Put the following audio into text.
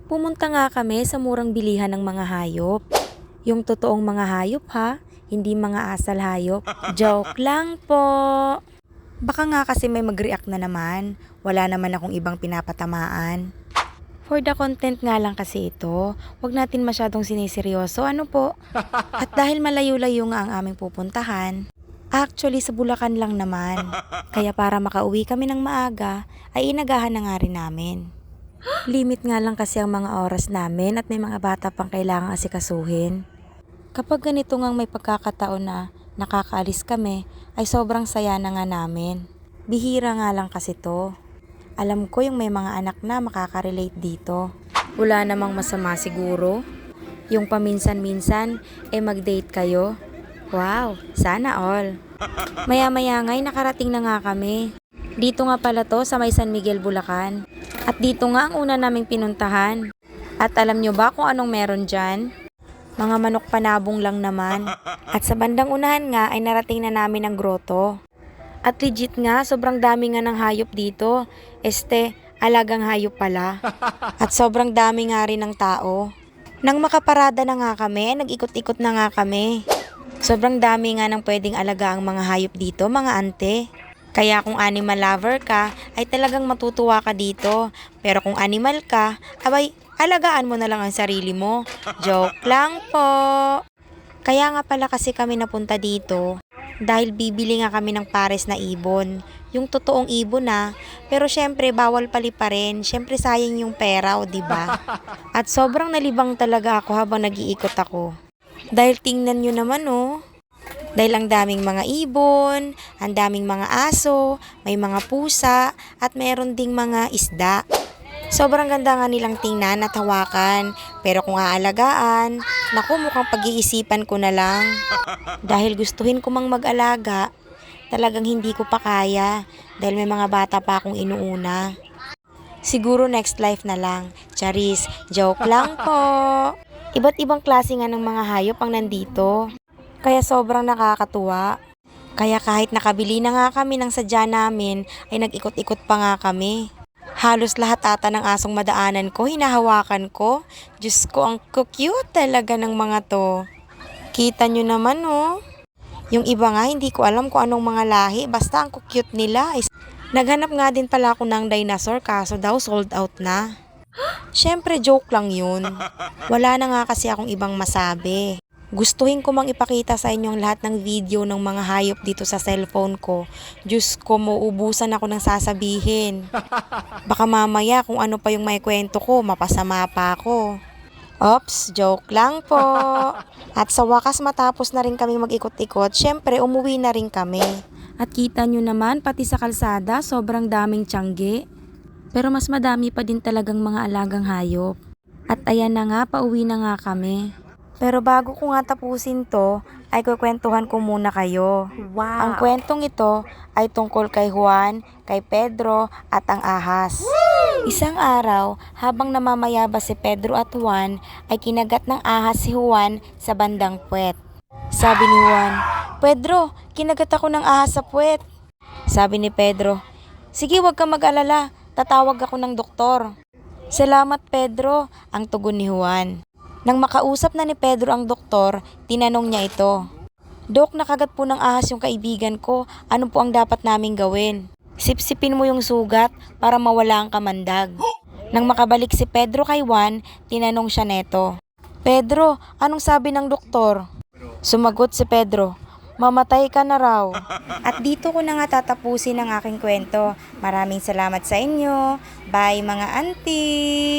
Pumunta nga kami sa murang bilihan ng mga hayop. Yung totoong mga hayop ha, hindi mga asal hayop. Joke lang po. Baka nga kasi may mag-react na naman. Wala naman akong ibang pinapatamaan. For the content nga lang kasi ito, wag natin masyadong siniseryoso, ano po? At dahil malayo-layo nga ang aming pupuntahan, actually sa Bulacan lang naman. Kaya para makauwi kami ng maaga, ay inagahan na nga rin namin. Limit nga lang kasi ang mga oras namin at may mga bata pang kailangang asikasuhin. Kapag ganito ngang may pagkakataon na nakakaalis kami, ay sobrang saya na nga namin. Bihira nga lang kasi to. Alam ko yung may mga anak na makaka-relate dito. Wala namang masama siguro. Yung paminsan-minsan, mag-date kayo. Wow, sana all. Maya-maya nga'y nakarating na nga kami. Dito nga pala to sa may San Miguel, Bulacan. At dito nga ang una naming pinuntahan. At alam nyo ba kung anong meron dyan? Mga manok panabong lang naman. At sa bandang unahan nga ay narating na namin ang grotto. At legit nga, sobrang dami nga ng hayop dito. Alagang hayop pala. At sobrang dami nga rin ng tao. Nang makaparada na nga kami, nag-ikot-ikot na nga kami. Sobrang dami nga ng pwedeng alagaang mga hayop dito, mga ante. Kaya kung animal lover ka, ay talagang matutuwa ka dito. Pero kung animal ka, abay, alagaan mo na lang ang sarili mo. Joke lang po. Kaya nga pala kasi kami napunta dito dahil bibili nga kami ng pares na ibon. Yung totoong ibon na, pero syempre bawal paliparin. Syempre sayang yung pera, o diba? At sobrang nalibang talaga ako habang nag-iikot ako. Dahil tingnan nyo naman dahil ang daming mga ibon, ang daming mga aso, may mga pusa, at meron ding mga isda. Sobrang ganda nga nilang tingnan at hawakan, pero kung aalagaan, naku mukhang pag-iisipan ko na lang. Dahil gustuhin ko mang mag-alaga, talagang hindi ko pa kaya dahil may mga bata pa akong inuuna. Siguro next life na lang. Charis, joke lang po. Iba't ibang klase nga ng mga hayop ang nandito. Kaya sobrang nakakatuwa. Kaya kahit nakabili na nga kami ng sadya namin, ay nag-ikot-ikot pa nga kami. Halos lahat ata ng asong madaanan ko, hinahawakan ko. Diyos ko, ang cute talaga ng mga to. Kita nyo naman Yung iba nga, hindi ko alam kung anong mga lahi, basta ang cute nila. Naghanap nga din pala ako ng dinosaur, kaso daw sold out na. Syempre joke lang yun. Wala na nga kasi akong ibang masabi. Gustuhin ko mang ipakita sa inyong lahat ng video ng mga hayop dito sa cellphone ko. Diyos ko, mauubusan ako ng sasabihin. Baka mamaya kung ano pa yung may kwento ko, mapasama pa ako. Ops, joke lang po. At sa wakas matapos na rin kami mag-ikot-ikot, syempre umuwi na rin kami. At kita nyo naman, pati sa kalsada, sobrang daming tiyangge. Pero mas madami pa din talagang mga alagang hayop. At ayan na nga, pauwi na nga kami. Pero bago ko nga tapusin to, ay kukwentuhan ko muna kayo. Wow. Ang kwentong ito ay tungkol kay Juan, kay Pedro at ang ahas. Isang araw, habang namamayaba si Pedro at Juan, ay kinagat ng ahas si Juan sa bandang puwet. Sabi ni Juan, "Pedro, kinagat ako ng ahas sa puwet." Sabi ni Pedro, "Sige, wag kang mag-alala, tatawag ako ng doktor." "Salamat, Pedro," ang tugon ni Juan. Nang makausap na ni Pedro ang doktor, tinanong niya ito, "Dok, nakagat po ng ahas yung kaibigan ko. Ano po ang dapat naming gawin?" "Sipsipin mo yung sugat para mawala ang kamandag." Nang makabalik si Pedro kay Juan, tinanong siya neto, "Pedro, anong sabi ng doktor?" Sumagot si Pedro, "Mamatay ka na raw." At dito ko na nga tatapusin ang aking kwento. Maraming salamat sa inyo. Bye mga auntie!